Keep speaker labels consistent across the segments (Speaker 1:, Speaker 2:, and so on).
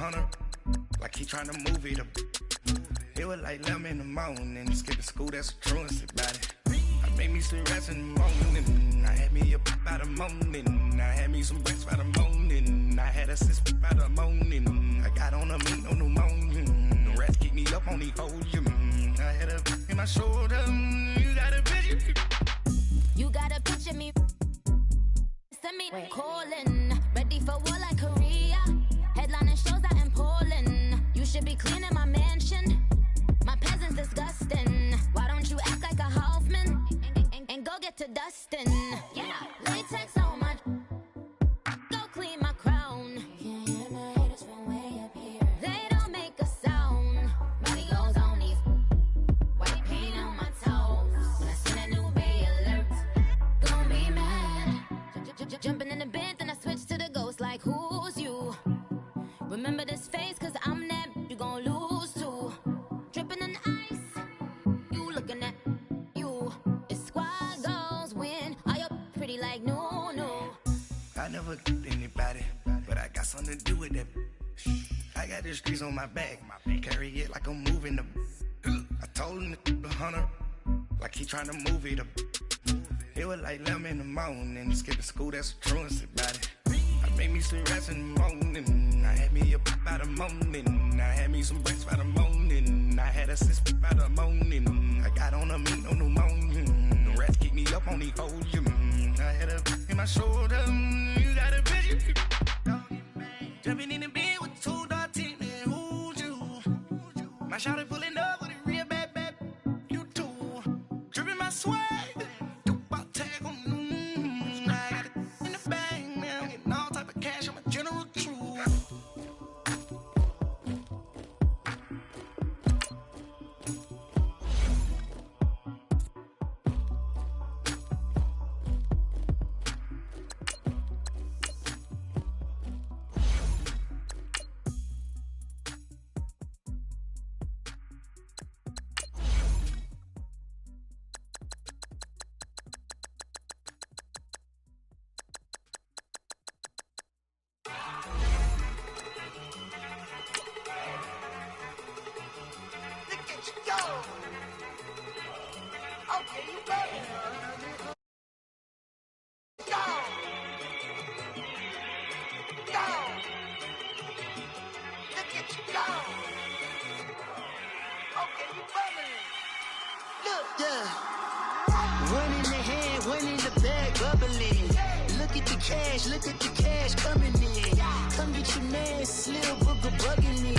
Speaker 1: 100, like he trying to move it up. It was like 11 in the morning, skipping school, that's a truancy about it. I made me some rest in the morning, I had me up by the morning, I had me some breaks by the morning, I had a sis by the morning, I got on a meat, no pneumonia, the rats keep me up on the podium, I had a in my shoulder, you got a picture.
Speaker 2: You got a picture me, send me calling, ready for war like Korea, headlining shows out in Poland, you should be cleaning my mansion. My peasant's disgusting. Why don't you act like a Hoffman and go get to dustin'? Yeah, latex on my go clean my crown. Can't hear my haters from way up here. They don't make a sound. Body goes on these white paint on my toes. When I send a new bay alert, gon' be mad. Jumping in the bed, then I switch to the ghost like who's you? Remember this face, cause I'm that you gon' lose too. Dripping in ice, you looking at you. It's squad goals win. Are you pretty like no?
Speaker 1: I never get anybody, but I got something to do with that. I got the streets on my back, carry it like I'm moving the. I told him to 100, like he trying to move it up. It was like 11 in the morning, skipping school, that's a truancy about it. I made me some rest in the morning, I had me up by the morning, I had me some breaks by the morning, I had a sis by the morning, I got on a meat, no pneumonia, the rats keep me up on the podium, I had a in my shoulder, you got a picture. Jumping in the bed with 2 dark teeth, man, who's you? My shawty pulling up with a real bad, you too. Dripping my swag.
Speaker 3: One in the hand, one in the bag, bubbling. Look at the cash coming in. Come get your man, Slim Booger bugging me.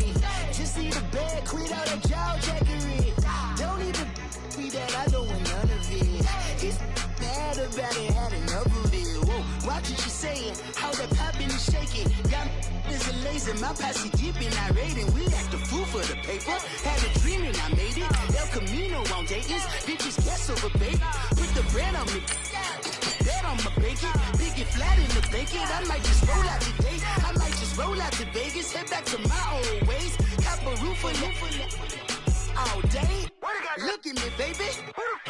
Speaker 3: Just see the bag, quit all that jaw jackery. Don't even me that, I don't want none of it. He's mad about it, had enough of it. Whoa, watch what you saying, how that poppin' and shaking. Got is a laser, my posse deep and irate, and we act a fool for the paper. Had a dream and I made it. El Camino on Dayton's, bitches guess over bait. Put the brand on me, bet on my bacon. Big it flat in the bacon. I might just roll out today. I might just roll out to Vegas, head back to my old ways. Cop a roof for all day. Look at me, baby.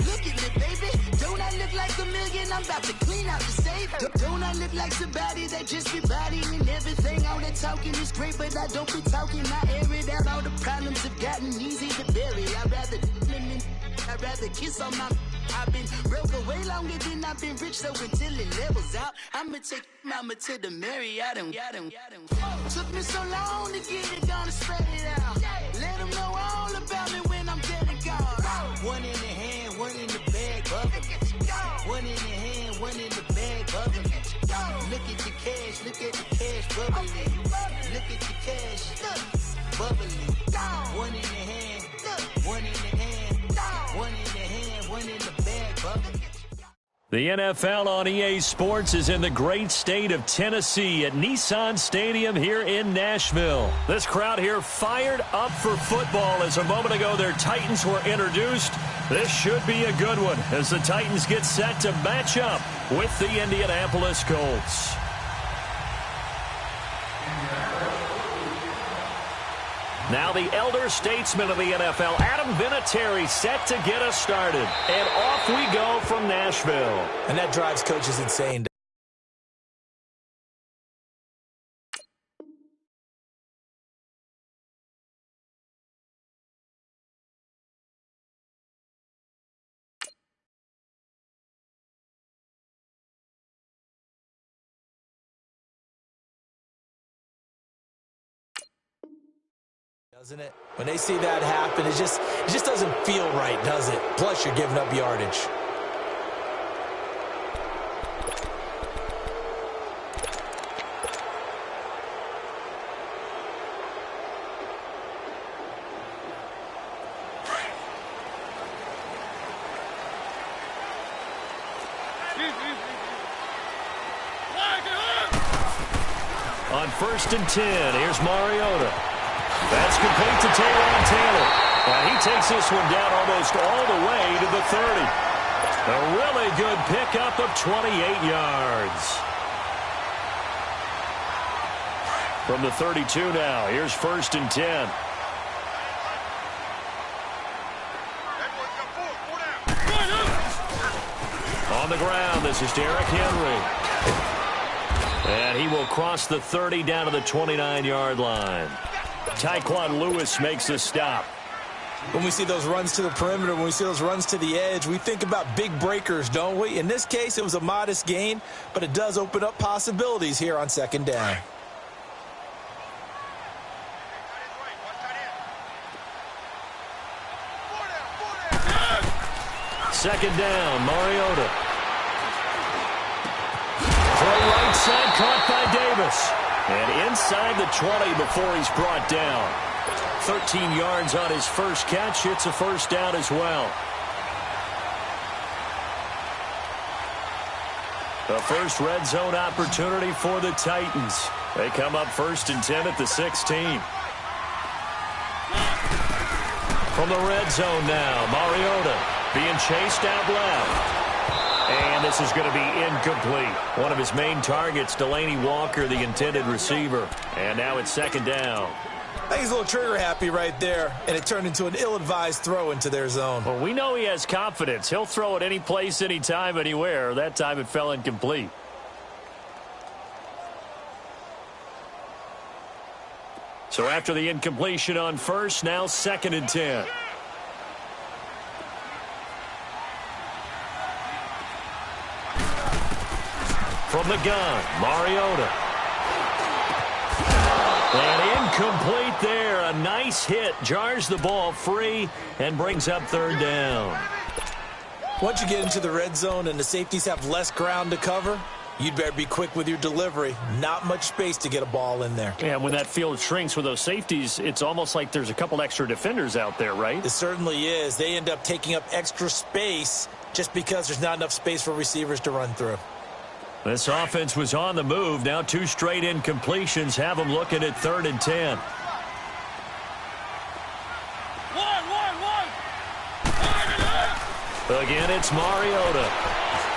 Speaker 3: Look at me, baby. Don't I look like a million? I'm about to clean out the safe. Don't I look like somebody that just be bodying everything? All that talking is great, but I don't be talking. I air it out. All the problems have gotten easy to bury. I'd rather kiss on my. I've been broke away longer than I've been rich, so until it levels out, I'ma take mama to the Marriott and took me so long to get it, gonna spread it out. Let them know all about me when I'm dead and gone. One in the hand, one in the bag, bubbling. One in the hand, one in the bag, bubbling. Look at the cash, bubbling. Look at the cash, bubbling. One in the hand, one in the hand, one in the hand, one in the bag, bubbling.
Speaker 4: The NFL on EA Sports is in the great state of Tennessee at Nissan Stadium here in Nashville. This crowd here fired up for football as a moment ago their Titans were introduced. This should be a good one as the Titans get set to match up with the Indianapolis Colts. Now the elder statesman of the NFL, Adam Vinatieri, set to get us started. And off we go from Nashville.
Speaker 5: And that drives coaches insane. Doesn't it? When they see that happen, it just doesn't feel right, does it? Plus, you're giving up yardage.
Speaker 4: On 1st and 10, here's Mariota. That's complete to Taylor. And he takes this one down almost all the way to the 30. A really good pickup of 28 yards. From the 32 now, here's 1st and 10. On the ground, this is Derrick Henry. And he will cross the 30 down to the 29-yard line. Tyquan Lewis makes a stop.
Speaker 5: When we see those runs to the perimeter, when we see those runs to the edge, we think about big breakers, don't we? In this case, it was a modest gain, but it does open up possibilities here on 2nd down.
Speaker 4: Second down, Mariota. Throw right side, caught by Davis. And inside the 20 before he's brought down. 13 yards on his first catch. It's a 1st down as well. The first red zone opportunity for the Titans. They come up 1st and 10 at the 16. From the red zone now, Mariota being chased out left. And this is going to be incomplete. One of his main targets, Delanie Walker, the intended receiver. And now it's 2nd down.
Speaker 5: I think he's a little trigger happy right there, and it turned into an ill-advised throw into their zone.
Speaker 4: Well, we know he has confidence. He'll throw it any place, anytime, anywhere. That time it fell incomplete. So after the incompletion on 1st, now 2nd and 10. From the gun, Mariota. And incomplete there. A nice hit. Jars the ball free and brings up 3rd down.
Speaker 5: Once you get into the red zone and the safeties have less ground to cover, you'd better be quick with your delivery. Not much space to get a ball in there.
Speaker 4: Yeah, when that field shrinks with those safeties, it's almost like there's a couple extra defenders out there, right?
Speaker 5: It certainly is. They end up taking up extra space just because there's not enough space for receivers to run through.
Speaker 4: This offense was on the move. Now 2 straight incompletions have them looking at 3rd and 10. Again, it's Mariota.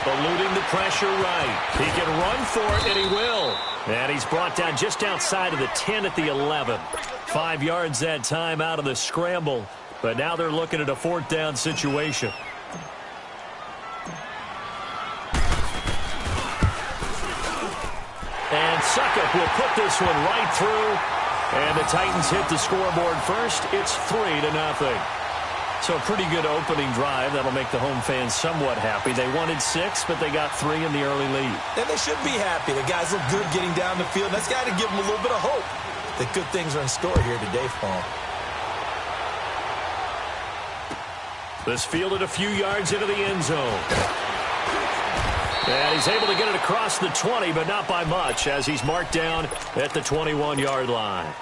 Speaker 4: Eluding the pressure right. He can run for it, and he will. And he's brought down just outside of the 10 at the 11. 5 yards that time out of the scramble. But now they're looking at a 4th down situation. And Succop will put this one right through. And the Titans hit the scoreboard first. It's 3-0. So a pretty good opening drive. That'll make the home fans somewhat happy. They wanted 6, but they got 3 in the early lead.
Speaker 5: And they should be happy. The guys look good getting down the field. That's got to give them a little bit of hope that good things are in store here today for them.
Speaker 4: This fielded a few yards into the end zone. And he's able to get it across the 20, but not by much, as he's marked down at the 21-yard line.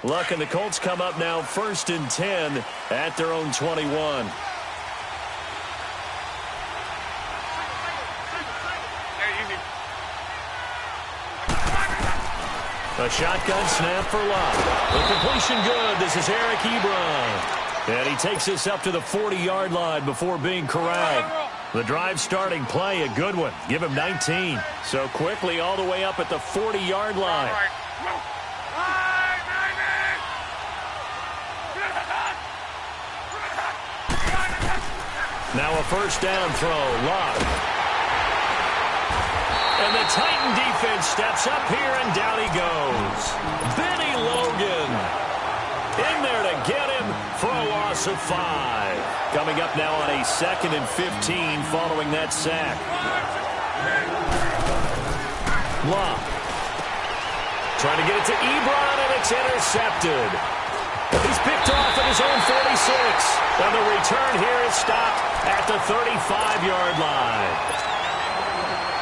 Speaker 4: Luck and the Colts come up now 1st and 10 at their own 21. A shotgun snap for Luck. The completion good. This is Eric Ebron. And he takes this up to the 40-yard line before being corralled. The drive starting play, a good one. Give him 19. So quickly all the way up at the 40-yard line. Now a 1st down throw. Luck. And the Titan defense steps up here, and down he goes. Benny Logan in there to get him for a loss of 5. Coming up now on a 2nd and 15 following that sack. Love. Trying to get it to Ebron, and it's intercepted. He's picked off at his own 46. And the return here is stopped at the 35-yard line.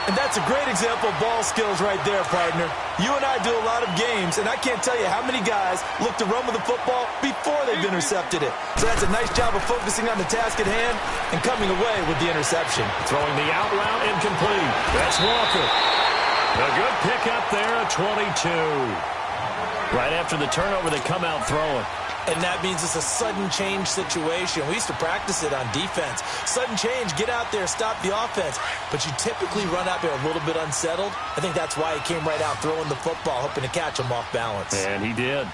Speaker 5: And that's a great example of ball skills right there, partner. You and I do a lot of games, and I can't tell you how many guys look to run with the football before they've intercepted it. So that's a nice job of focusing on the task at hand and coming away with the interception.
Speaker 4: Throwing the out route incomplete. That's Walker. A good pickup there at 22. Right after the turnover, they come out throwing.
Speaker 5: And that means it's a sudden change situation. We used to practice it on defense. Sudden change, get out there, stop the offense. But you typically run out there a little bit unsettled. I think that's why he came right out throwing the football, hoping to catch him off balance.
Speaker 4: And he did.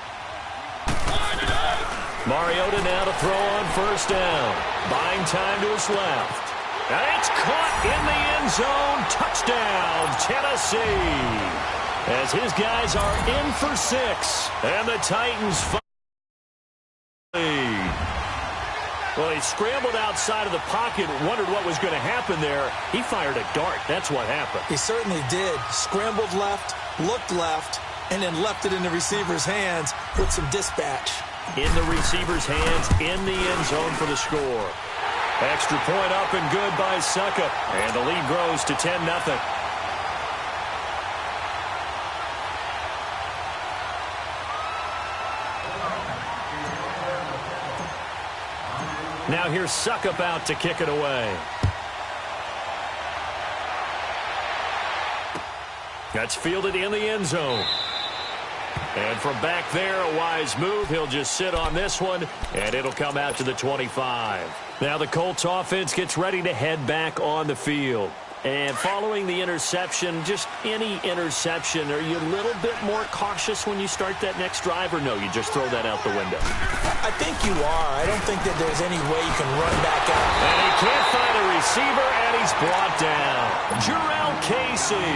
Speaker 4: Mariota now to throw on first down. Buying time to his left. And it's caught in the end zone. Touchdown, Tennessee. As his guys are in for 6. And the Titans well, he scrambled outside of the pocket, wondered what was going to happen there. He fired a dart. That's what happened.
Speaker 5: He certainly did. Scrambled left, looked left, and then left it in the receiver's hands with some dispatch.
Speaker 4: In the receiver's hands, in the end zone for the score. Extra point up and good by Suckup. And the lead grows to 10-0. Now here's Suckup out to kick it away. That's fielded in the end zone. And from back there, a wise move. He'll just sit on this one, and it'll come out to the 25. Now the Colts offense gets ready to head back on the field. And following the interception, just any interception, are you a little bit more cautious when you start that next drive, or no, you just throw that out the window?
Speaker 5: I think you are. I don't think that there's any way you can run back out.
Speaker 4: And he can't find a receiver, and he's brought down. Jurrell Casey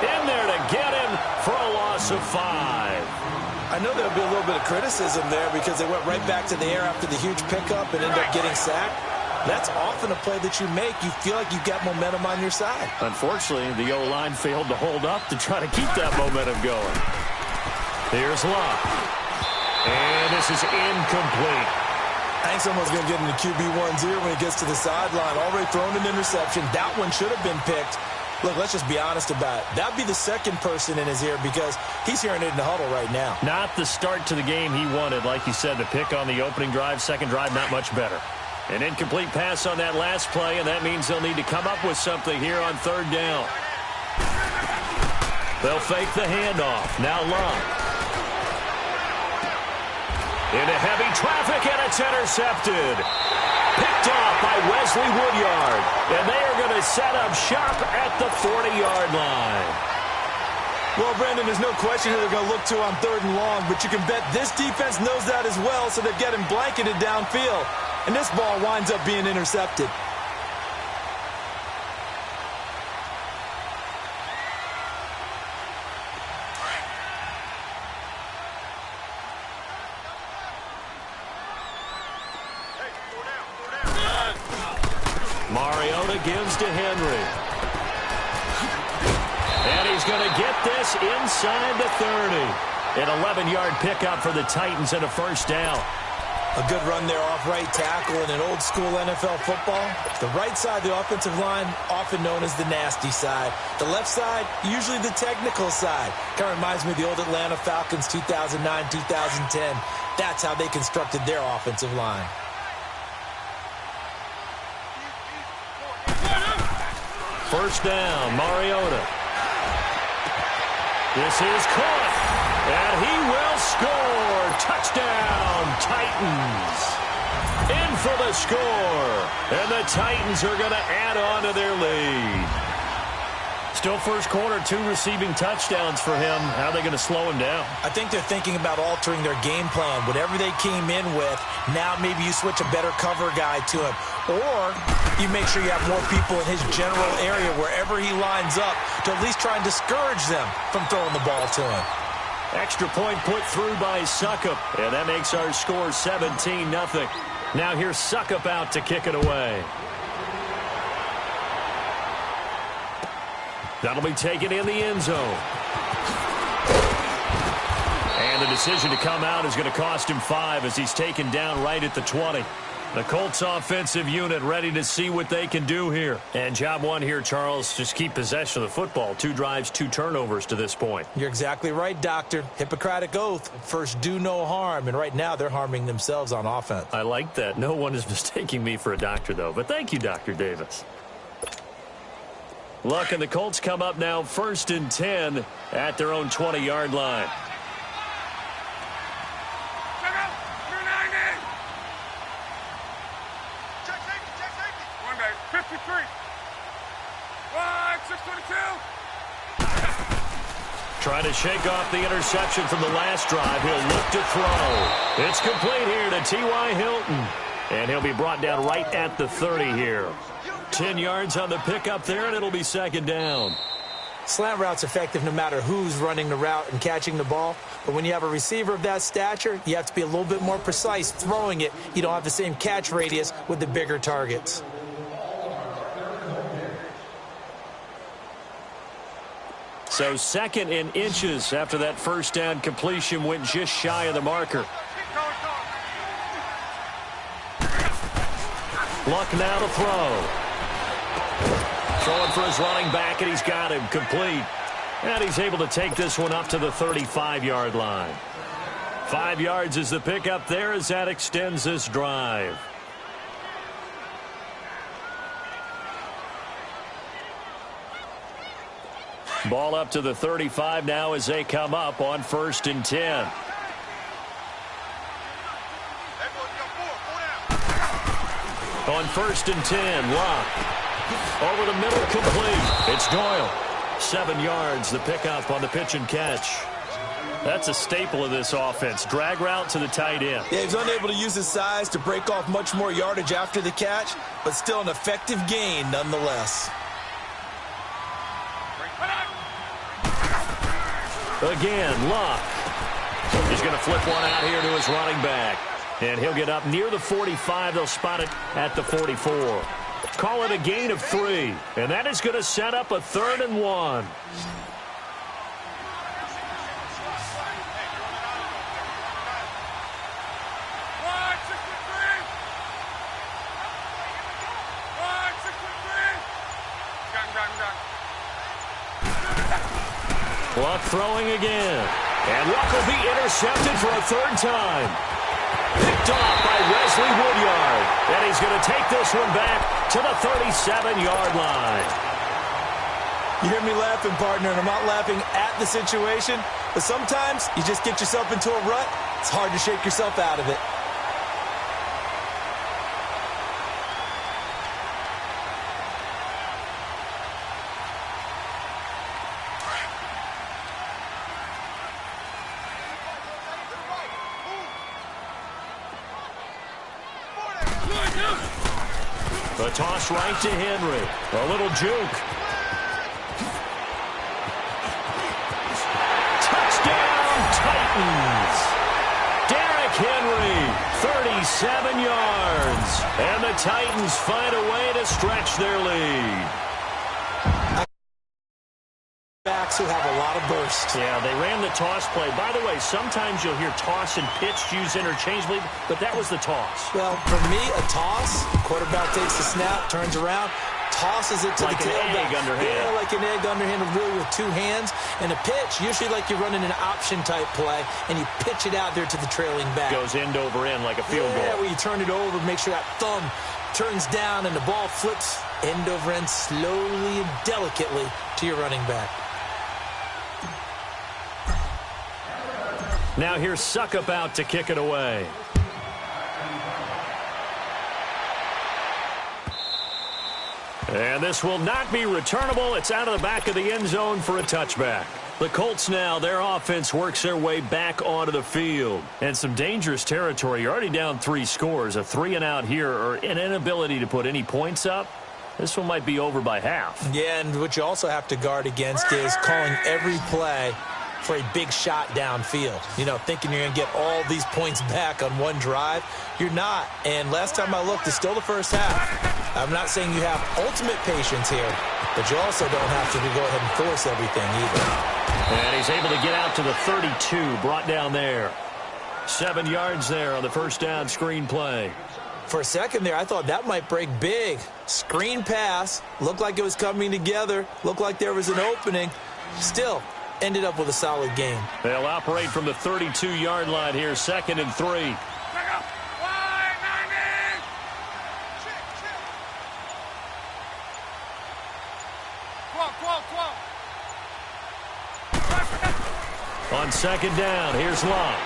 Speaker 4: in there to get him for a loss of 5.
Speaker 5: I know there'll be a little bit of criticism there because they went right back to the air after the huge pickup and ended up getting sacked. That's often a play that you make. You feel like you've got momentum on your side.
Speaker 4: Unfortunately, the O-line failed to hold up to try to keep that momentum going. Here's Love. And this is incomplete.
Speaker 5: I think someone's going to get into QB1's ear when he gets to the sideline. Already thrown an interception. That one should have been picked. Look, let's just be honest about it. That'd be the second person in his ear because he's hearing it in the huddle right now.
Speaker 4: Not the start to the game he wanted. Like you said, the pick on the opening drive, second drive, not much better. An incomplete pass on that last play, and that means they'll need to come up with something here on third down. They'll fake the handoff. Now Love. Into heavy traffic, and it's intercepted. Picked off by Wesley Woodyard. And they are going to set up shop at the 40-yard line.
Speaker 5: Well, Brandon, there's no question who they're going to look to on third and long, but you can bet this defense knows that as well, so they're getting blanketed downfield. And this ball winds up being intercepted.
Speaker 4: Mariota gives to Henry. And he's going to get this inside the 30. An 11-yard pickup for the Titans and a first down.
Speaker 5: A good run there off right tackle in an old-school NFL football. The right side of the offensive line, often known as the nasty side. The left side, usually the technical side. Kind of reminds me of the old Atlanta Falcons 2009, 2010. That's how they constructed their offensive line.
Speaker 4: First down, Mariota. This is caught, and he will score. Touchdown, Titans. In for the score, and the Titans are going to add on to their lead. Still first quarter, 2 receiving touchdowns for him. How are they going to slow him down?
Speaker 5: I think they're thinking about altering their game plan. Whatever they came in with, now maybe you switch a better cover guy to him. Or you make sure you have more people in his general area wherever he lines up to at least try and discourage them from throwing the ball to him.
Speaker 4: Extra point put through by Suckup, and that makes our score 17-0. Now here's Suckup out to kick it away. That'll be taken in the end zone. And the decision to come out is going to cost him 5 as he's taken down right at the 20. The Colts offensive unit ready to see what they can do here. And job one here, Charles, just keep possession of the football. 2 drives, 2 turnovers to this point.
Speaker 5: You're exactly right, Doctor. Hippocratic oath. First, do no harm. And right now, they're harming themselves on offense.
Speaker 4: I like that. No one is mistaking me for a doctor, though. But thank you, Dr. Davis. Look, and the Colts come up now 1st and 10 at their own 20-yard line. Trying to shake off the interception from the last drive. He'll look to throw. It's complete here to T.Y. Hilton. And he'll be brought down right at the 30 here. 10 yards on the pickup there, and it'll be 2nd down.
Speaker 5: Slant route's effective no matter who's running the route and catching the ball. But when you have a receiver of that stature, you have to be a little bit more precise throwing it. You don't have the same catch radius with the bigger targets.
Speaker 4: So 2nd and inches after that first down completion went just shy of the marker. Luck now to throw. Throwing for his running back, and he's got him complete. And he's able to take this one up to the 35-yard line. 5 yards is the pickup there as that extends this drive. Ball up to the 35 now as they come up on 1st and 10. On 1st and 10, Locke. Over the middle, complete. It's Doyle. 7 yards, the pickup on the pitch and catch. That's a staple of this offense. Drag route to the tight end.
Speaker 5: Yeah, he's unable to use his size to break off much more yardage after the catch, but still an effective gain nonetheless.
Speaker 4: Again, Luck. He's going to flip one out here to his running back. And he'll get up near the 45. They'll spot it at the 44. Call it a gain of 3. And that is going to set up a 3rd and 1. Luck throwing again. And Luck will be intercepted for a 3rd time. Picked off by Wesley Woodyard. And he's going to take this one back to the 37-yard line.
Speaker 5: You hear me laughing, partner, and I'm not laughing at the situation, but sometimes you just get yourself into a rut. It's hard to shake yourself out of it.
Speaker 4: The toss right to Henry. A little juke. Touchdown, Titans. Derrick Henry, 37 yards. And the Titans find a way to stretch their lead.
Speaker 5: Backs who have a lot of burst.
Speaker 4: Yeah, they ran the toss play. By the way, sometimes you'll hear toss and pitch used interchangeably, but that was the toss.
Speaker 5: Well, for me, a toss, quarterback takes the snap, turns around, tosses it to
Speaker 4: like
Speaker 5: the tailback.
Speaker 4: Like an egg underhand.
Speaker 5: Yeah, like an egg underhand, really with 2 hands. And a pitch, usually like you're running an option-type play, and you pitch it out there to the trailing back.
Speaker 4: Goes end over end like a field goal.
Speaker 5: Yeah, where you turn it over, make sure that thumb turns down, and the ball flips end over end slowly and delicately to your running back.
Speaker 4: Now here's Suckup out to kick it away. And this will not be returnable. It's out of the back of the end zone for a touchback. The Colts now, their offense works their way back onto the field. And some dangerous territory. You're already down 3 scores. A 3-and-out here or an inability to put any points up. This one might be over by half.
Speaker 5: Yeah, and what you also have to guard against is calling every play for a big shot downfield. You know, thinking you're going to get all these points back on one drive. You're not. And last time I looked, it's still the first half. I'm not saying you have ultimate patience here, but you also don't have to go ahead and force everything either.
Speaker 4: And he's able to get out to the 32, brought down there. 7 yards there on the first down screen play.
Speaker 5: For a second there, I thought that might break big. Screen pass, looked like it was coming together, looked like there was an opening. Still, ended up with a solid game.
Speaker 4: They'll operate from the 32-yard line here, 2nd and 3. On 2nd down, here's Locke.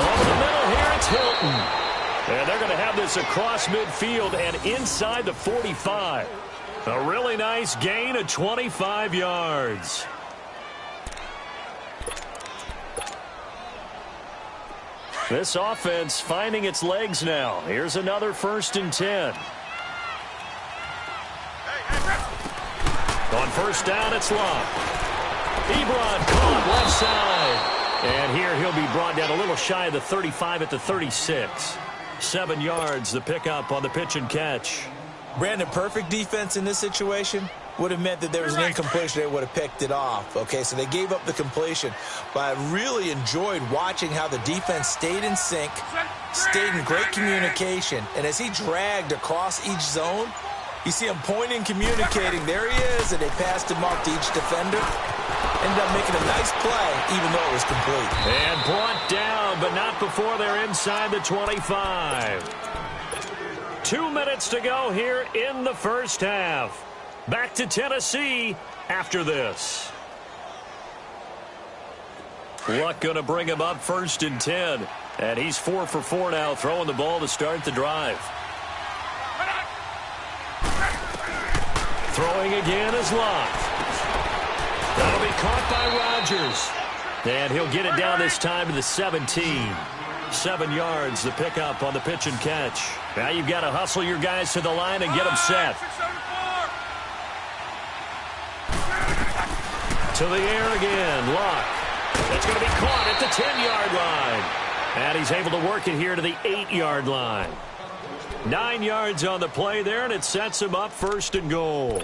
Speaker 4: Over the middle here, it's Hilton. And they're going to have this across midfield and inside the 45. A really nice gain of 25 yards. This offense finding its legs now. Here's another 1st and 10. On 1st down, it's Locke. Ebron caught left side. And here he'll be brought down a little shy of the 35 at the 36. 7 yards, the pickup on the pitch and catch.
Speaker 5: Brandon, perfect defense in this situation would have meant that there was an incompletion. They would have picked it off. Okay, so they gave up the completion. But I really enjoyed watching how the defense stayed in sync, stayed in great communication. And as he dragged across each zone, you see him pointing, communicating. There he is, and they passed him off to each defender. Ended up making a nice play, even though it was complete.
Speaker 4: And brought down, but not before they're inside the 25. 2 minutes to go here in the first half. Back to Tennessee after this. Luck going to bring him up 1st and 10. And he's 4 for 4 now, throwing the ball to start the drive. Throwing again is Locke. That'll be caught by Rodgers. And he'll get it down this time to the 17. 7 yards, the pickup on the pitch and catch. Now you've got to hustle your guys to the line and get them set. To the air again, Locke. That's going to be caught at the 10-yard line. And he's able to work it here to the 8-yard line. 9 yards on the play there, and it sets him up 1st and goal.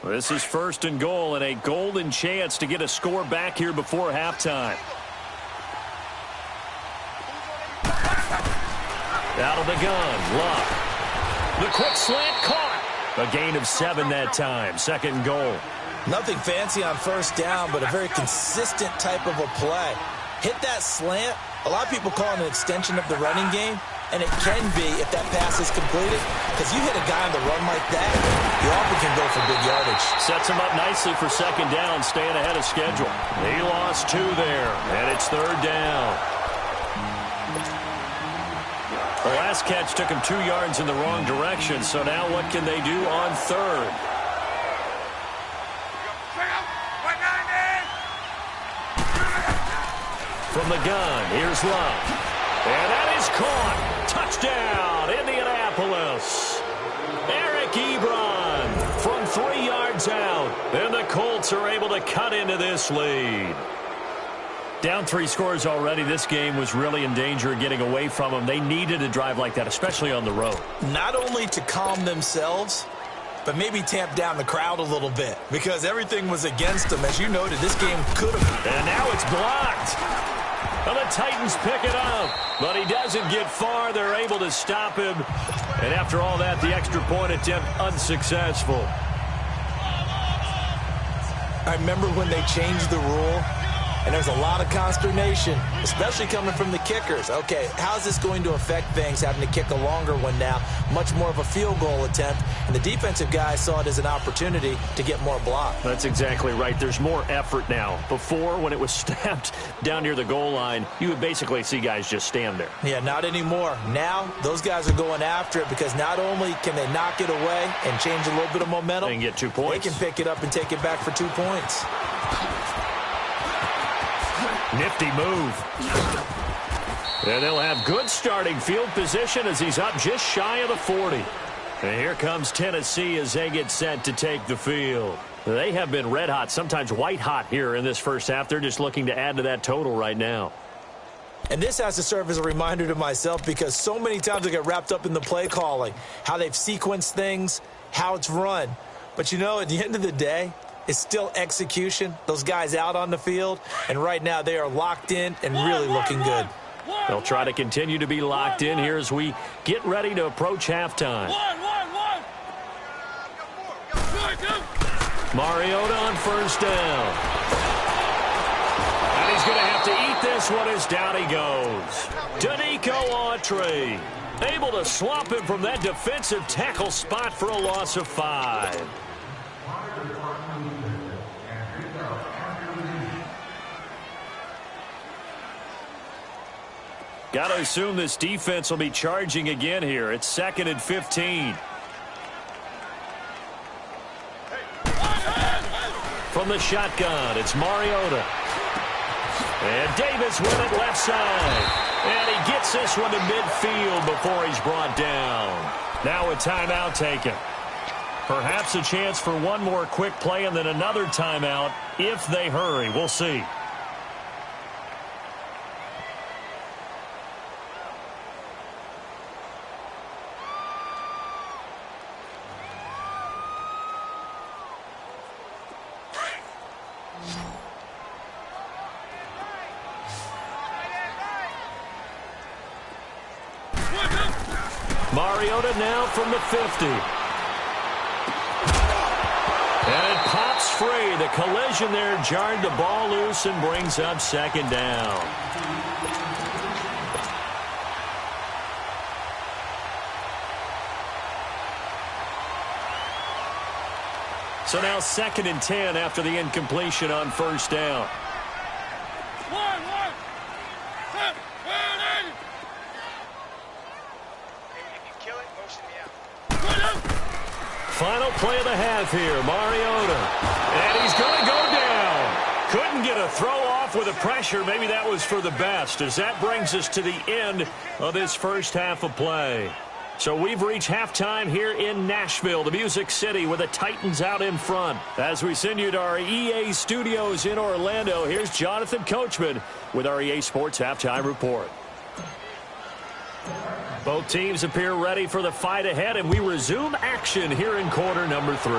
Speaker 4: This is 1st and goal and a golden chance to get a score back here before halftime. Out of the gun, Locke. The quick slant caught. A gain of 7 that time. 2nd and goal.
Speaker 5: Nothing fancy on 1st down, but a very consistent type of a play. Hit that slant. A lot of people call it an extension of the running game, and it can be if that pass is completed, because you hit a guy on the run like that, you often can go for big yardage.
Speaker 4: Sets him up nicely for 2nd down, staying ahead of schedule. He lost 2 there, and it's 3rd down. The last catch took him 2 yards in the wrong direction, so now what can they do on 3rd? From the gun, here's Locke. And that is caught. Touchdown, Indianapolis. Eric Ebron from 3 yards out. And the Colts are able to cut into this lead. Down 3 scores already. This game was really in danger of getting away from them. They needed a drive like that, especially on the road. Not only to calm themselves, but maybe tamp down the crowd a little bit, because everything was against them. As you noted, this game could have. And now it's blocked. Well, the Titans pick it up, but he doesn't get far. They're able to stop him. And after all that, the extra point attempt unsuccessful. I remember when they changed the rule, and there's a lot of consternation, especially coming from the kickers. Okay, how's this going to affect things, having to kick a longer one now? Much more of a field goal attempt, and the defensive guys saw it as an opportunity to get more block. That's exactly right. There's more effort now. Before, when it was snapped down near the goal line, you would basically see guys just stand there. Yeah, not anymore. Now, those guys are going after it, because not only can they knock it away and change a little bit of momentum, and get 2 points. They can pick it up and take it back for 2 points. Nifty move. And they'll have good starting field position as he's up just shy of the 40. And here comes Tennessee as they get set to take the field. They have been red hot, sometimes white hot here in this first half. They're just looking to add to that total right now.
Speaker 5: And this has to serve as a reminder to myself because so many times I get wrapped up in the play calling, how they've sequenced things, how it's run. But, you know, at the end of the day, it's still execution. Those guys out on the field, and right now they are locked in and really looking good.
Speaker 4: They'll try to continue to be locked in here as we get ready to approach halftime. Mariota on first down. And he's going to have to eat this one as down he goes. Danico Autry able to swap him from that defensive tackle spot for a loss of 5. Got to assume this defense will be charging again here. It's 2nd and 15. From the shotgun, it's Mariota. And Davis with it left side. And he gets this one to midfield before he's brought down. Now a timeout taken. Perhaps a chance for one more quick play and then another timeout if they hurry. We'll see. Mariota now from the 50. And it pops free. The collision there jarred the ball loose and brings up 2nd down. So now 2nd and 10 after the incompletion on first down. Final play of the half here, Mariota. And he's going to go down. Couldn't get a throw off with the pressure. Maybe that was for the best, as that brings us to the end of this first half of play. So we've reached halftime here in Nashville, the Music City, with the Titans out in front. As we send you to our EA studios in Orlando, here's Jonathan Coachman with our EA Sports Halftime Report. Both teams appear ready for the fight ahead, and we resume action here in quarter number 3.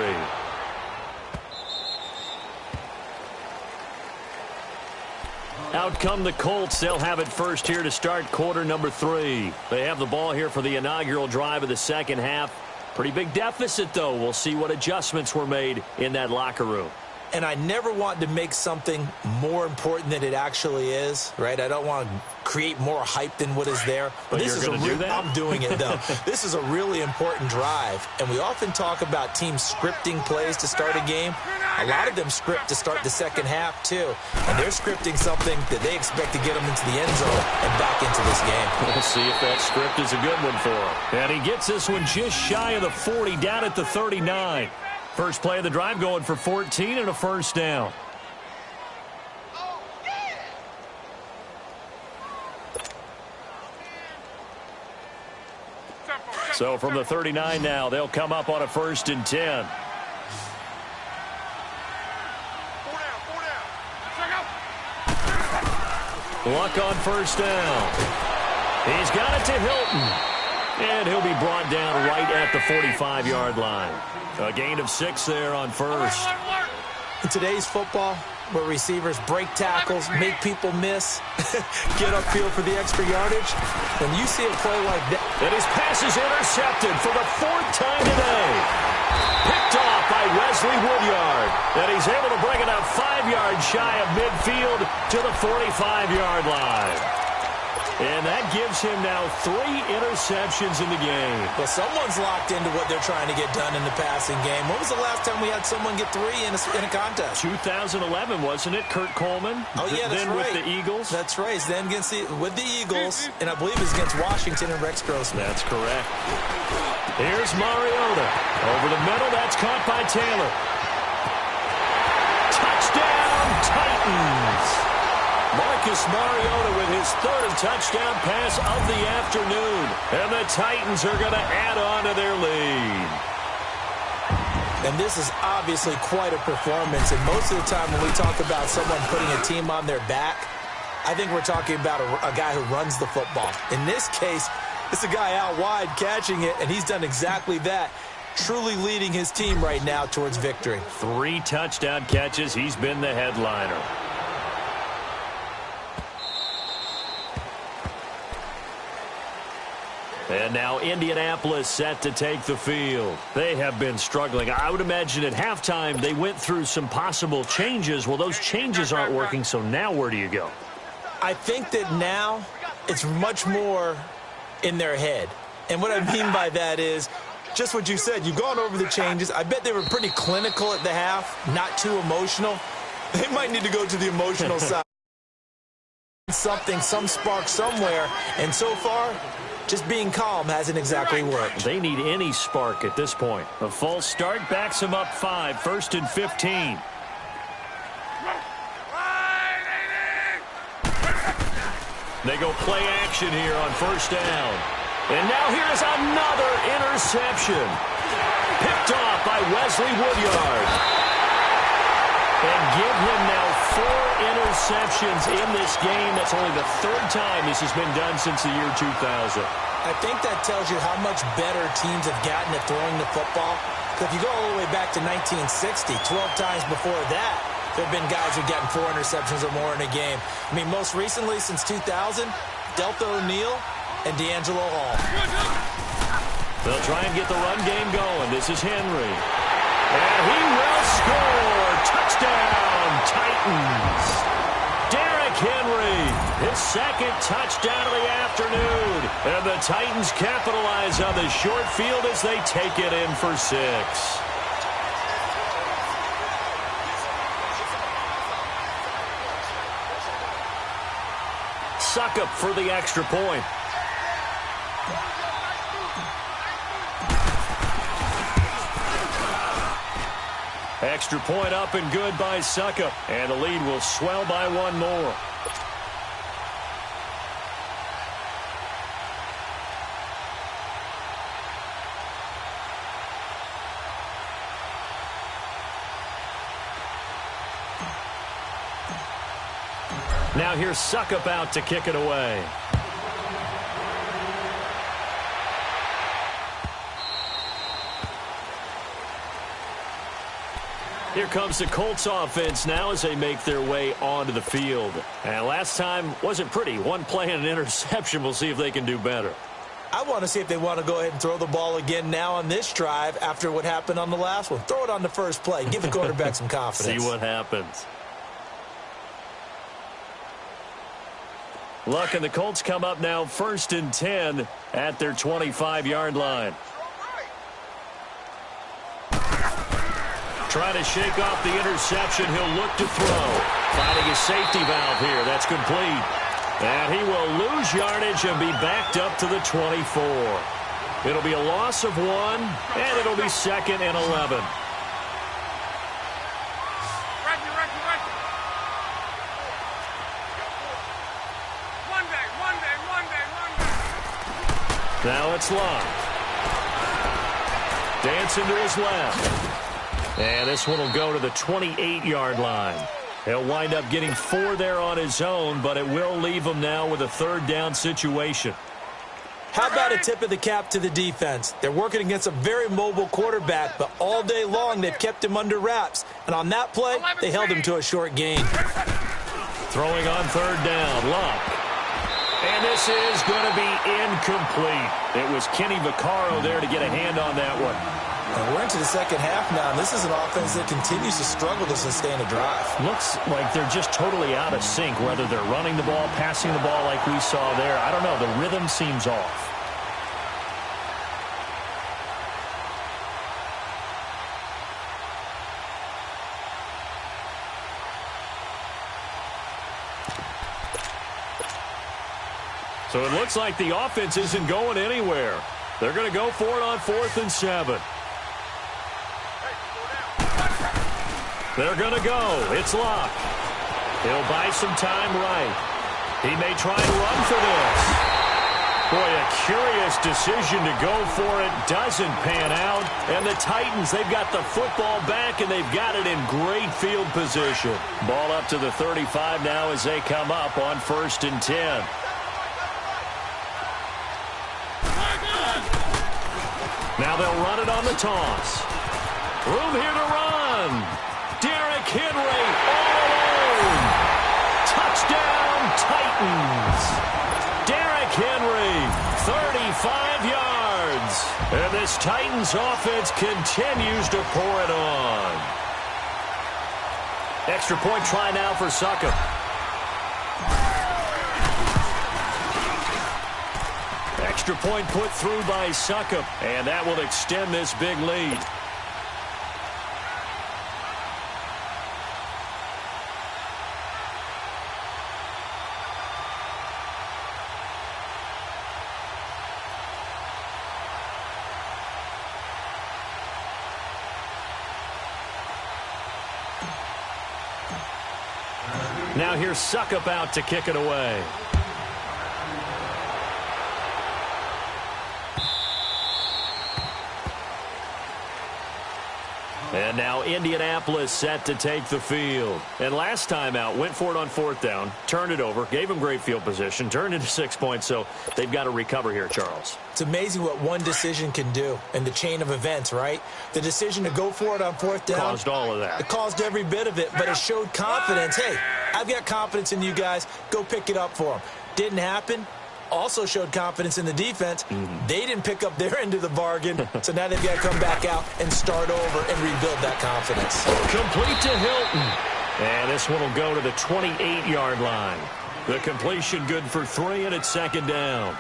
Speaker 4: Out come the Colts. They'll have it first here to start quarter number 3. They have the ball here for the inaugural drive of the second half. Pretty big deficit, though. We'll see what adjustments were made in that locker room.
Speaker 5: And I never want to make something more important than it actually is, right? I don't want to create more hype than what is there.
Speaker 4: But this is
Speaker 5: I'm doing it, though. This is a really important drive. And we often talk about teams scripting plays to start a game. A lot of them script to start the second half, too. And they're scripting something that they expect to get them into the end zone and back into this game.
Speaker 4: We'll see if that script is a good one for him. And he gets this one just shy of the 40, down at the 39. First play of the drive going for 14 and a first down. So from the 39 now, they'll come up on a 1st and 10. Luck on first down. He's got it to Hilton. And he'll be brought down right at the 45-yard line. A gain of 6 there on first.
Speaker 5: In today's football, where receivers break tackles, make people miss, get upfield for the extra yardage, when you see a play like that.
Speaker 4: And his pass is intercepted for the 4th time today. Picked off by Wesley Woodyard. And he's able to bring it up 5 yards shy of midfield to the 45-yard line. And that gives him now 3 interceptions in the game.
Speaker 5: Well, someone's locked into what they're trying to get done in the passing game. When was the last time we had someone get 3 in a contest?
Speaker 4: 2011, wasn't it? Kurt Coleman.
Speaker 5: Oh, yeah, that's
Speaker 4: then
Speaker 5: right.
Speaker 4: With the Eagles.
Speaker 5: That's right. Then with the Eagles, and I believe it's against Washington and Rex Grossman.
Speaker 4: That's correct. Here's Mariota. Over the middle, that's caught by Taylor. Touchdown, Titans. Marcus Mariota with his 3rd touchdown pass of the afternoon. And the Titans are going to add on to their lead.
Speaker 5: And this is obviously quite a performance. And most of the time when we talk about someone putting a team on their back, I think we're talking about a guy who runs the football. In this case, it's a guy out wide catching it, and he's done exactly that, truly leading his team right now towards victory.
Speaker 4: 3 touchdown catches. He's been the headliner. And now Indianapolis set to take the field. They have been struggling. I would imagine at halftime they went through some possible changes. Well, those changes aren't working, so now where do you go?
Speaker 5: I think that now it's much more in their head. And what I mean by that is just what you said. You've gone over the changes. I bet they were pretty clinical at the half, not too emotional. They might need to go to the emotional side. Some spark somewhere. And so far, just being calm hasn't exactly worked.
Speaker 4: They need any spark at this point. A false start backs them up 5, 1st and 15. They go play action here on 1st down. And now here's another interception. Picked off by Wesley Woodyard. And give him now 4 interceptions in this game. That's only the 3rd time this has been done since the year 2000.
Speaker 5: I think that tells you how much better teams have gotten at throwing the football. Because if you go all the way back to 1960, 12 times before that, there have been guys who've gotten 4 interceptions or more in a game. I mean, most recently, since 2000, Delta O'Neal and D'Angelo Hall.
Speaker 4: They'll try and get the run game going. This is Henry. And he will score. Touchdown, Titans. Derrick Henry, his 2nd touchdown of the afternoon. And the Titans capitalize on the short field as they take it in for 6. Succop for the extra point. Extra point up and good by Succop. And the lead will swell by 1 more. Now here's Succop out to kick it away. Here comes the Colts offense now as they make their way onto the field. And last time wasn't pretty. 1 play and an interception. We'll see if they can do better.
Speaker 5: I want to see if they want to go ahead and throw the ball again now on this drive after what happened on the last one. Throw it on the first play. Give the quarterback some confidence.
Speaker 4: See what happens. Luck and the Colts come up now 1st and 10 at their 25-yard line. Trying to shake off the interception. He'll look to throw. Finding his safety valve here. That's complete. And he will lose yardage and be backed up to the 24. It'll be a loss of 1, and it'll be 2nd and 11. Now it's Locke. Dancing to his left. And this one will go to the 28-yard line. He'll wind up getting 4 there on his own, but it will leave him now with a 3rd down situation.
Speaker 5: How about a tip of the cap to the defense? They're working against a very mobile quarterback, but all day long they've kept him under wraps. And on that play, they held him to a short gain.
Speaker 4: Throwing on 3rd down, Locke. And this is going to be incomplete. It was Kenny Vaccaro there to get a hand on that one.
Speaker 5: And we're into the second half now, and this is an offense that continues to struggle to sustain a drive.
Speaker 4: Looks like they're just totally out of sync, whether they're running the ball, passing the ball like we saw there. I don't know. The rhythm seems off. So it looks like the offense isn't going anywhere. They're going to go for it on 4th and 7. They're going to go. It's Locke. He'll buy some time right. He may try and run for this. Boy, a curious decision to go for it. Doesn't pan out. And the Titans, they've got the football back, and they've got it in great field position. Ball up to the 35 now as they come up on 1st and 10. Now they'll run it on the toss. Room here to run. Derrick Henry all alone. Touchdown, Titans. Derrick Henry, 35 yards. And this Titans offense continues to pour it on. Extra point try now for Succop. Extra point put through by Succop, and that will extend this big lead. Now here's Succop out to kick it away. And now Indianapolis set to take the field. And last time out, went for it on 4th down, turned it over, gave them great field position, turned into 6 points, so they've got to recover here, Charles.
Speaker 5: It's amazing what one decision can do in the chain of events, right? The decision to go for it on 4th down.
Speaker 4: Caused all of that.
Speaker 5: It caused every bit of it, but it showed confidence. Hey, I've got confidence in you guys. Go pick it up for them. Didn't happen. Also showed confidence in the defense. They didn't pick up their end of the bargain, so now they've got to come back out and start over and rebuild that confidence.
Speaker 4: Complete to Hilton. And this one will go to the 28-yard line. The completion good for 3, and it's 2nd down.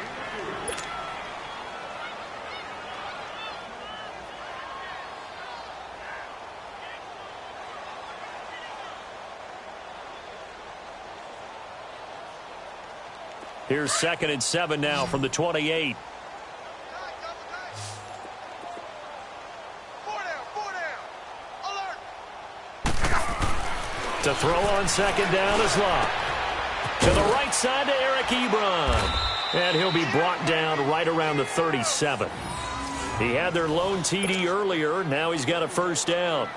Speaker 4: Here's 2nd and 7 now from the 28. To throw on 2nd down is Locke. To the right side to Eric Ebron. And he'll be brought down right around the 37. He had their lone TD earlier. Now he's got a 1st down.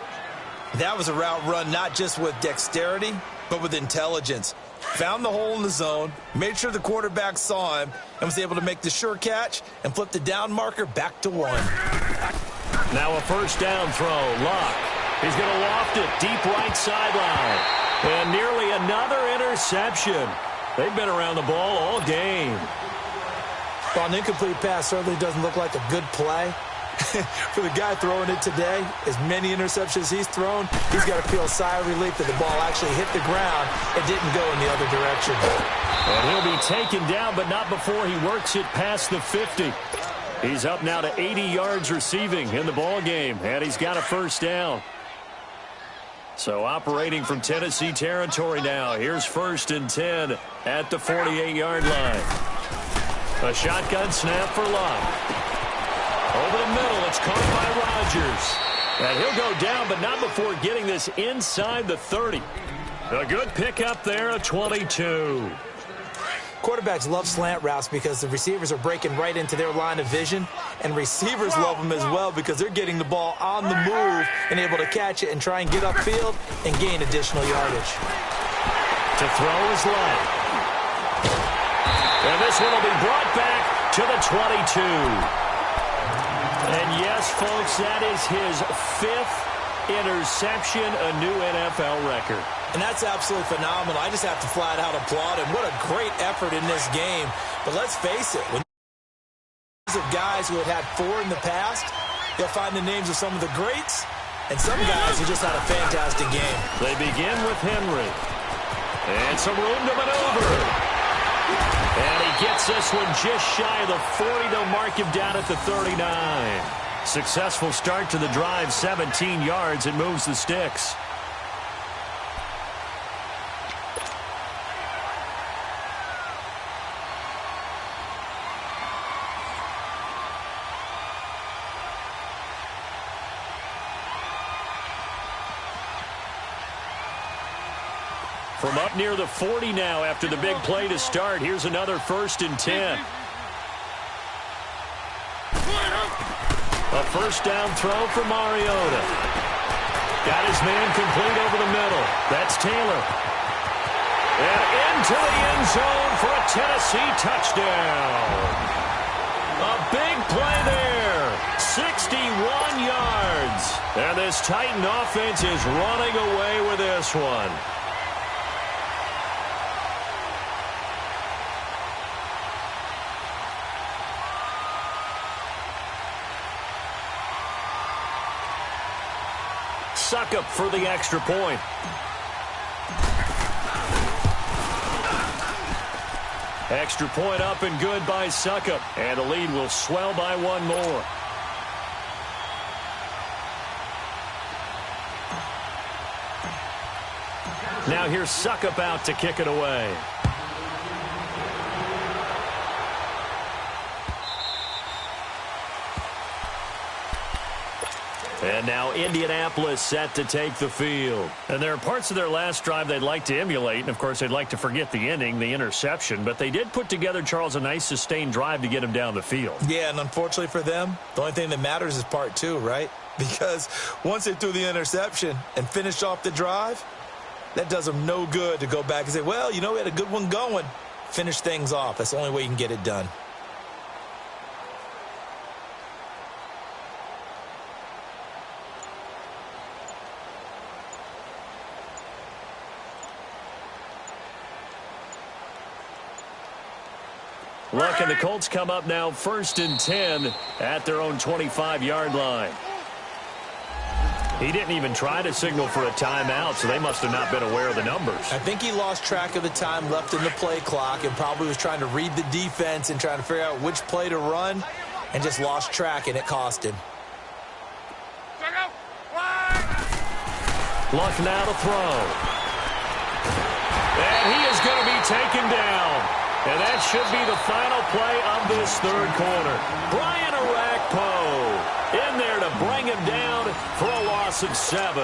Speaker 5: That was a route run not just with dexterity, but with intelligence. Found the hole in the zone, made sure the quarterback saw him, and was able to make the sure catch and flip the down marker back to 1.
Speaker 4: Now a 1st down throw. Locke. He's going to loft it deep right sideline. And nearly another interception. They've been around the ball all game.
Speaker 5: Well, an incomplete pass certainly doesn't look like a good play. For the guy throwing it today, as many interceptions he's thrown, he's got to feel a sigh of relief that the ball actually hit the ground and didn't go in the other direction.
Speaker 4: And he'll be taken down, but not before he works it past the 50. He's up now to 80 yards receiving in the ball game, and he's got a 1st down. So operating from Tennessee territory now. Here's 1st and 10 at the 48-yard line. A shotgun snap for Locke. Over the middle, it's caught by Rodgers. And he'll go down, but not before getting this inside the 30. A good pickup there, a 22.
Speaker 5: Quarterbacks love slant routes because the receivers are breaking right into their line of vision, and receivers love them as well because they're getting the ball on the move and able to catch it and try and get upfield and gain additional yardage.
Speaker 4: To throw is Locke. And this one will be brought back to the 22. And yes, folks, that is his 5th interception, a new NFL record.
Speaker 5: And that's absolutely phenomenal. I just have to flat out applaud him. What a great effort in this game. But let's face it, when of guys who have had 4 in the past, you'll find the names of some of the greats and some guys who just had a fantastic game.
Speaker 4: They begin with Henry. And some room to maneuver. And he gets this one just shy of the 40 to mark him down at the 39. Successful start to the drive, 17 yards, and moves the sticks. From up near the 40 now after the big play to start. Here's another 1st and 10. first down throw for Mariota. Got his man complete over the middle. That's Taylor. And into the end zone for a Tennessee touchdown. A big play there. 61 yards. And this Titan offense is running away with this one. Succop for the extra point. Extra point up and good by Succop. And the lead will swell by one more. Now here's Succop out to kick it away. And now Indianapolis set to take the field. And there are parts of their last drive they'd like to emulate. And, of course, they'd like to forget the ending, the interception. But they did put together, Charles, a nice sustained drive to get him down the field. Yeah, and unfortunately for them, the only thing that matters is part two, right? Because once they threw the interception and finished off the drive, that does them no good to go back and say, well, you know, we had a good one going. Finish things off. That's the only way you can get it done. Luck and the Colts come up now 1st and 10 at their own 25-yard line. He didn't even try to signal for a timeout, so they must have not been aware of the numbers. I think he lost track of the time left in the play clock and probably was trying to read the defense and trying to figure out which play to run and just lost track, and it cost him. Luck now to throw. And he is going to be taken down. And that should be the final play of this third quarter. Brian Orakpo in there to bring him down for a loss of 7.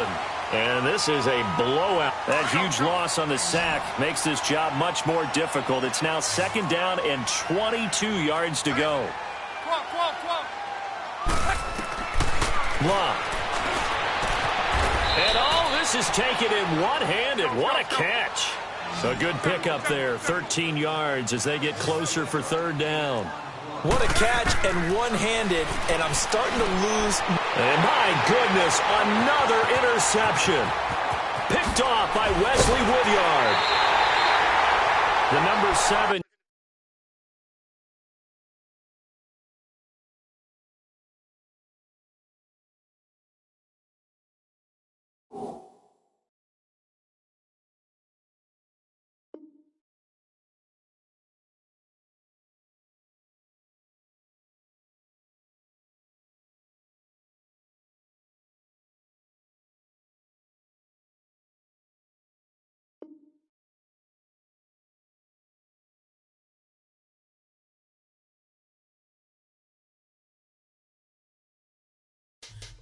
Speaker 4: And this is a blowout. That huge loss on the sack makes this job much more difficult. It's now 2nd down and 22 yards to go. Blah. And all this is taken in one-handed. What a catch. A good pickup there, 13 yards as they get closer for 3rd down. What a catch and one-handed, and I'm starting to lose. And my goodness, another interception. Picked off by Wesley Woodyard. The number 7.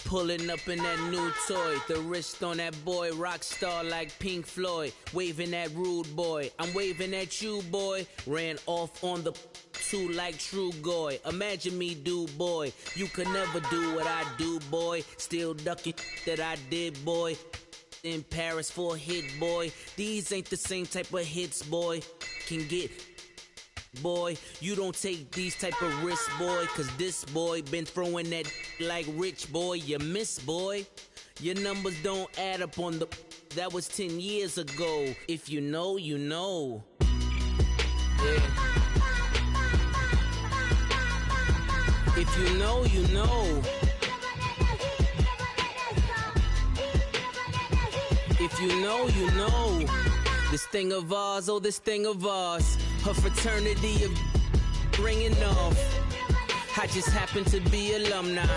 Speaker 6: Pulling up in that new toy, the wrist on that boy, rock star like Pink Floyd, waving at rude boy, I'm waving at you boy, ran off on the 2 like True Goy, imagine me do boy, you could never do what I do boy, still ducking that I did boy, in Paris for a hit boy, these ain't the same type of hits boy, can get boy, you don't take these type of risks, boy, cause this boy been throwing that like rich boy, you miss, boy. Your numbers don't add up on the, that was 10 years ago. If you know, you know. Yeah. If you know, you know. If you know, you know. This thing of ours, oh, this thing of ours. Her fraternity of ringing off. I just happen to be alumni.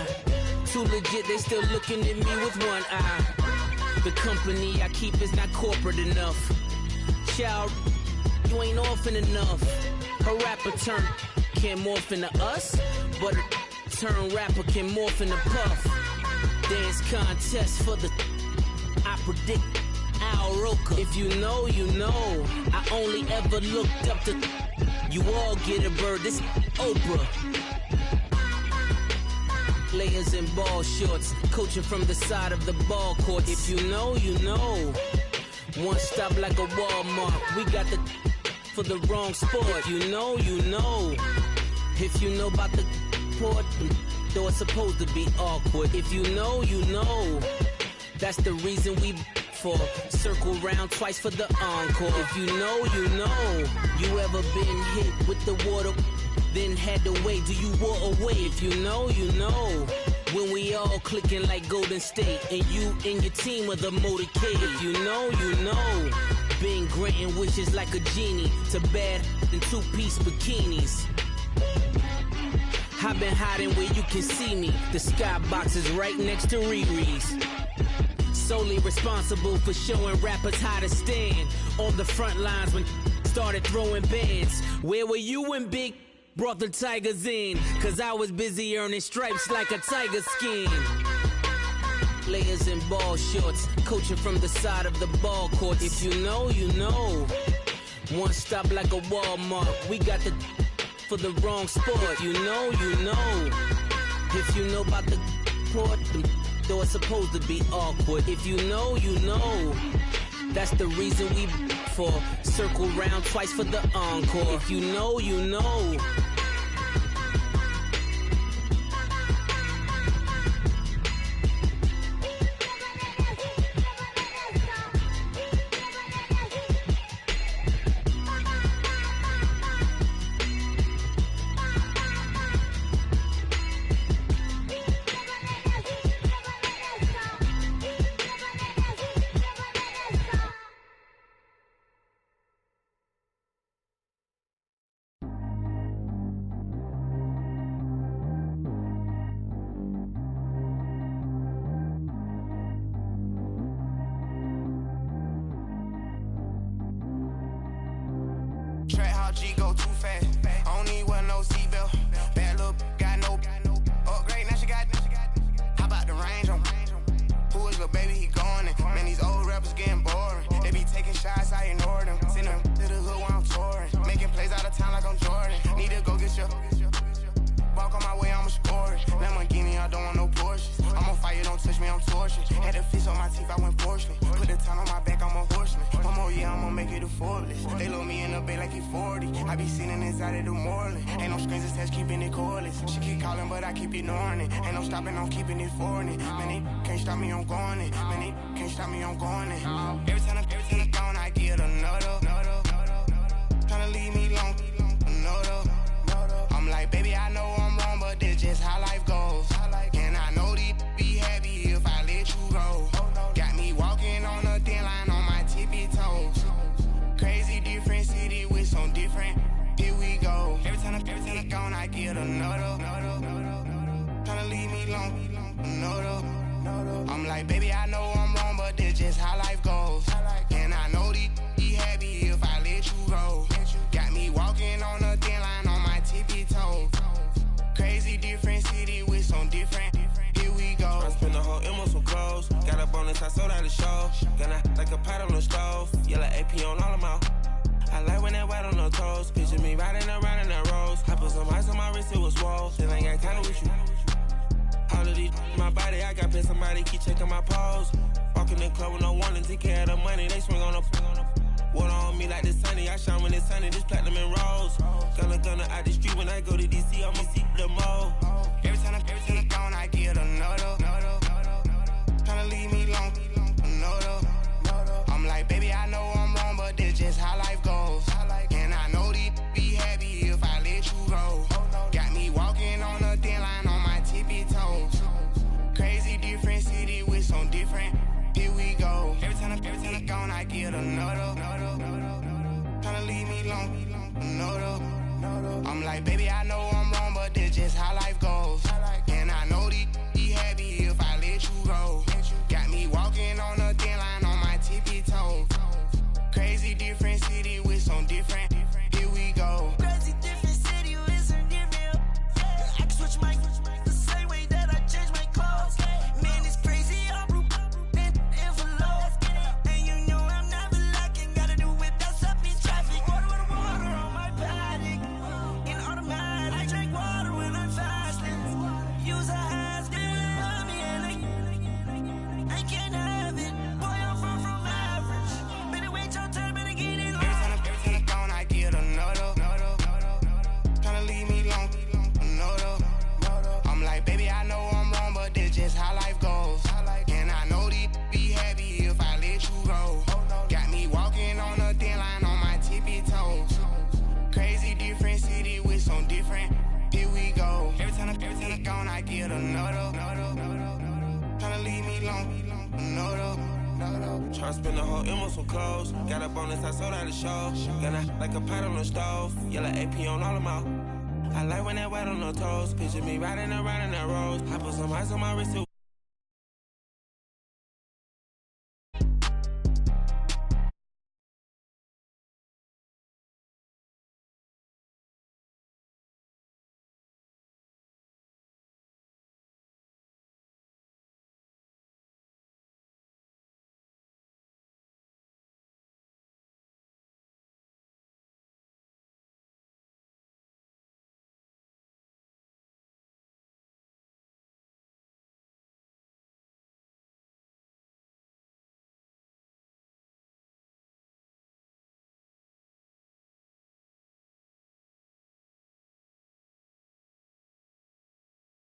Speaker 6: Too legit, they still looking at me with one eye. The company I keep is not corporate enough. Child, you ain't orphan enough. Her rapper turn can't morph into us, but a turn rapper can morph into Puff. Dance contest for the, I predict Al Roker. If you know, you know. I only ever looked up to, you all get a bird. This Oprah. Players in ball shorts, coaching from the side of the ball court. If you know, you know. One stop like a Walmart. We got the for the wrong sport. You know, you know. If you know about the port, though it's supposed to be awkward. If you know, you know. That's the reason we for circle round twice for the encore. If you know, you know. You ever been hit with the water, then had to wait? Do you walk away? If you know, you know. When we all clicking like Golden State, and you and your team are the motorcade. If you know, you know. Been granting wishes like a genie to bad in two-piece bikinis. I've been hiding where you can see me. The skybox is right next to Riri's. Solely responsible for showing rappers how to stand on the front lines when started throwing bands. Where were you when Big brought the Tigers in? Cause I was busy earning stripes like a tiger skin. Players in ball shorts, coaching from the side of the ball court. If you know, you know. One stop like a Walmart. We got the for the wrong sport. You know, you know. If you know about the port, though it's supposed to be awkward. If you know, you know. That's the reason we for circle round twice for the encore. If you know, you know.
Speaker 7: G go too fast. I don't need wear no seatbelt. Bad little got no upgrade. Now she got. How about the range on? Who is little baby? He gone. And man, these old rappers getting boring. They be taking shots, I ignore them. Send them to the hood while I'm touring. Making plays out of town like I'm Jordan. Need to go get your. Walk on my way, I'ma score it. Lamborghini, I don't want no Porsches. I'm on fire, don't touch me, I'm tortured. Had the fish on my teeth, I went porcelain. Put the town on my back, I'm a horseman. One more year, I'ma make it a Forbes. They load me in the bay like he 40. I be sitting inside of the Moreland. Ain't no screens attached, keeping it cordless. She keep calling, but I keep ignoring it. Ain't no stopping, I'm keeping it foreign it. Man, they can't stop me, I'm going it. Man, they can't stop me, I'm going it. Every time I'm gone, I get another. Tryna leave me long, another. I'm like, baby, I know I'm wrong, but this just how life goes. And I know these be happy if I let you go. Got me walking on a thin line on my tippy toes. Crazy different city with some different. Here we go. Every time I'm gone, I get another. Tryna leave me long, another. I'm like, baby, I know I'm wrong, but this just how life goes. And I know these be happy if I let you go. Got me walking on a thin line on my tippy toes. Crazy different city with some different. Here we go. I spent the whole M on some clothes. Got a bonus, I sold out the show. Gonna like a pot on the stove. Yellow AP on all of my. I like when that white on the toes. Picture me riding around in that rose. I put some ice on my wrist, it was swole. Still ain't got time with you. All of these my body, I got paid somebody keep checking my pose. Walking in the club with no warning, take care of the money. They swing on the. Water on me like the sunny, I shine when it's sunny, this platinum and rose. Gonna out the street when I go to DC, I'ma see the mo. Every time I'm gone, I get another. Tryna leave me long, another. I'm like, baby, I know I'm wrong, but this just how life goes. And I know these be happy if I let you go. Got me walking on a thin line on my tippy toes. Crazy different city with some different. Here we go. Every time I'm gone, I get another. Tryna leave me long, another. I'm like, baby, I know I'm wrong, but this just how life goes. And I know these be happy if I let you go. Got me walking on a thin line on my tippy toes. Crazy different city with some different. Here we go.
Speaker 3: Crazy different city with some different. I can switch my the same way that I change my clothes. Man, it's crazy. I'm and you know I'm never lacking. Gotta do it, that's up in traffic. Water on my paddock, in automatic.
Speaker 7: long. No, though. Tryna spend the whole M on some clothes. Got up on this, I sold out the show. Got out like a pot on the stove. Yellow AP on all of my. I like when that white on the toes. Picture me riding around in that rose. I put some ice on my wrist.